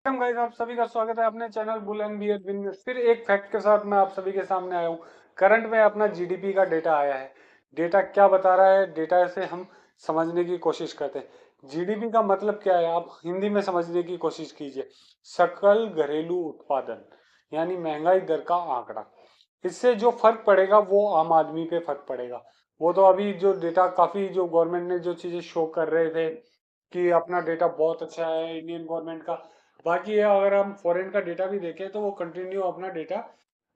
Welcome guys, आप सभी का स्वागत है अपने channel bull and bear win में। फिर एक फैक्ट के साथ मैं आप सभी के सामने आया हूँ। करंट में अपना जीडीपी का डेटा आया है। डेटा क्या बता रहा है, डेटा से हम समझने की कोशिश करते हैं। जीडीपी का मतलब क्या है, आप हिंदी में समझने की कोशिश कीजिए। सकल घरेलू उत्पादन, यानी महंगाई दर का आंकड़ा। इससे जो फर्क पड़ेगा वो आम आदमी पे फर्क पड़ेगा। वो तो अभी जो डेटा काफी जो गवर्नमेंट ने जो चीजें शो कर रहे थे कि अपना डेटा बहुत अच्छा है इंडियन गवर्नमेंट का। बाकी ये अगर हम फॉरेन का डेटा भी देखें तो वो कंटिन्यू अपना डेटा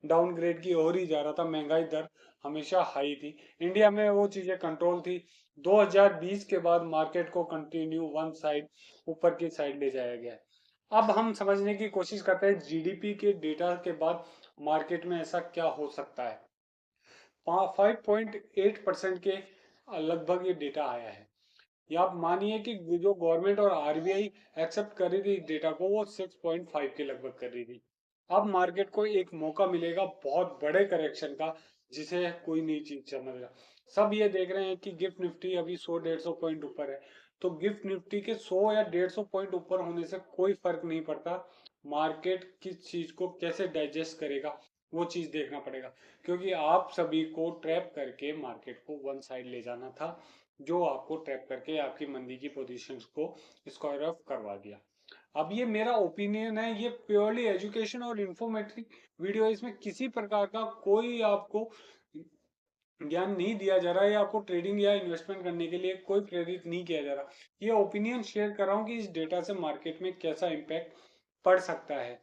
डाउनग्रेड की ओर ही जा रहा था। महंगाई दर हमेशा हाई थी। इंडिया में वो चीजें कंट्रोल थी। 2020 के बाद मार्केट को कंटिन्यू वन साइड, ऊपर की साइड ले जाया गया है। अब हम समझने की कोशिश करते हैं जीडीपी के डेटा के बाद मार्केट में ऐसा क्या हो सकता है। 5.8% के लगभग ये डेटा आया है। या आप मानिए कि जो गवर्नमेंट और आरबीआई एक्सेप्ट कर रही थी डेटा को, वो 6.5 के लगभग कर रही थी। अब मार्केट को एक मौका मिलेगा बहुत बड़े करेक्शन का, जिसे कोई नई चीज समझ रहा। सब ये देख रहे हैं कि गिफ्ट निफ्टी अभी 100-150 पॉइंट ऊपर है। तो गिफ्ट निफ्टी के 100 या 150 पॉइंट ऊपर होने से कोई फर्क नहीं पड़ता। मार्केट किस चीज को कैसे डाइजेस्ट करेगा वो चीज देखना पड़ेगा। क्योंकि आप सभी को ट्रैप करके मार्केट को वन साइड ले जाना था, जो आपको ट्रैप करके आपकी मंदी की पोजीशंस को स्क्वायर ऑफ करवा दिया। अब ये मेरा ओपिनियन है, ये प्योरली एजुकेशन और इंफॉर्मेटिव वीडियो है। इसमें किसी प्रकार का कोई आपको ज्ञान नहीं दिया जा रहा है या आपको ट्रेडिंग या इन्वेस्टमेंट करने के लिए कोई प्रेरित नहीं किया जा रहा। ये ओपिनियन शेयर कर रहा हूँ कि इस डेटा से मार्केट में कैसा इम्पैक्ट पड़ सकता है।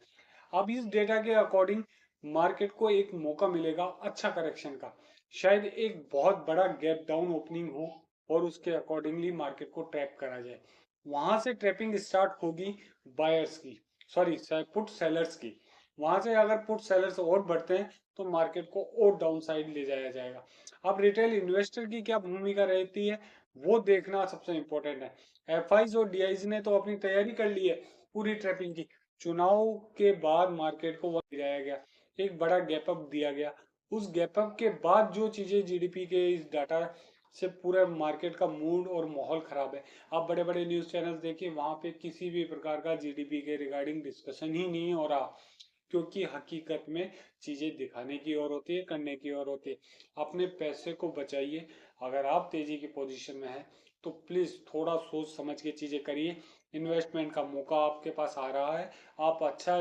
अब इस डेटा के अकॉर्डिंग मार्केट को एक मौका मिलेगा अच्छा करेक्शन का। शायद एक बहुत बड़ा गैप डाउन ओपनिंग हो और उसके अकॉर्डिंगली मार्केट को ट्रैप करा जाए। वहां से ट्रैपिंग स्टार्ट होगी बायर्स की, सॉरी पुट सेलर्स की। वहां से अगर पुट सेलर्स और बढ़ते हैं तो मार्केट को और डाउन साइड ले जाया जाएगा। अब रिटेल इन्वेस्टर की क्या भूमिका रहती है वो देखना सबसे इंपॉर्टेंट है। एफआईज और डीआईज ने तो अपनी तैयारी कर ली है पूरी ट्रैपिंग की। चुनाव के बाद मार्केट को वक्त गिराया गया, एक बड़ा गैप अप दिया गया। उस गैप अप के बाद जो चीजें जीडीपी के इस डाटा से पूरा मार्केट का मूड और माहौल खराब है। आप बड़े बड़े न्यूज चैनल देखिए, वहां पे किसी भी प्रकार का जीडीपी के रिगार्डिंग डिस्कशन ही नहीं हो रहा। क्योंकि हकीकत में चीजें दिखाने की ओर होती है, करने की ओर होती है। अपने पैसे को बचाइए। अगर आप तेजी की पोजीशन में है तो प्लीज थोड़ा सोच समझ के चीजें करिए। इन्वेस्टमेंट का मौका आपके पास आ रहा है। आप अच्छा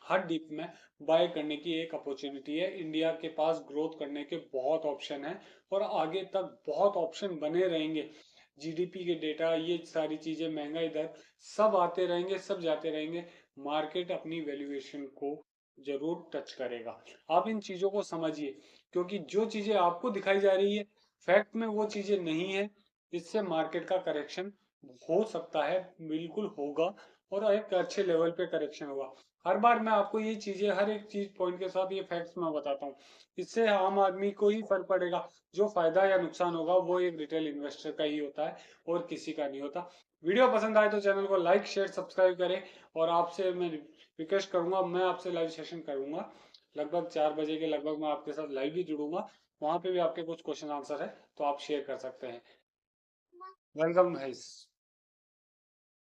हर डीप में बाय करने की एक अपॉर्चुनिटी है। इंडिया के पास ग्रोथ करने के बहुत ऑप्शन है और आगे तक बहुत ऑप्शन बने रहेंगे। जीडीपी के डेटा, ये सारी चीजें, महंगाई दर, सब आते रहेंगे, सब जाते रहेंगे। मार्केट अपनी वैल्यूएशन को जरूर टच करेगा। आप इन चीजों को समझिए, क्योंकि जो चीजें आपको दिखाई जा रही है फैक्ट में वो चीजें नहीं है। इससे मार्केट का करेक्शन हो सकता है, बिल्कुल होगा, और एक अच्छे लेवल पे करेक्शन होगा। हर बार मैं आपको ये चीजें, हर एक चीज पॉइंट के साथ ये फैक्ट्स मैं बताता हूँ। इससे आम आदमी को ही फर्क पड़ेगा। जो फायदा या नुकसान होगा वो एक रिटेल इन्वेस्टर का ही होता है और किसी का नहीं होता। वीडियो पसंद आए तो चैनल को लाइक शेयर सब्सक्राइब करें। और आपसे मैं रिक्वेस्ट करूंगा, मैं आपसे लाइव सेशन करूंगा लगभग 4 बजे के लगभग। मैं आपके साथ लाइव भी जुड़ूंगा। वहां पे भी आपके कुछ क्वेश्चन आंसर है तो आप शेयर कर सकते हैं। Welcome guys.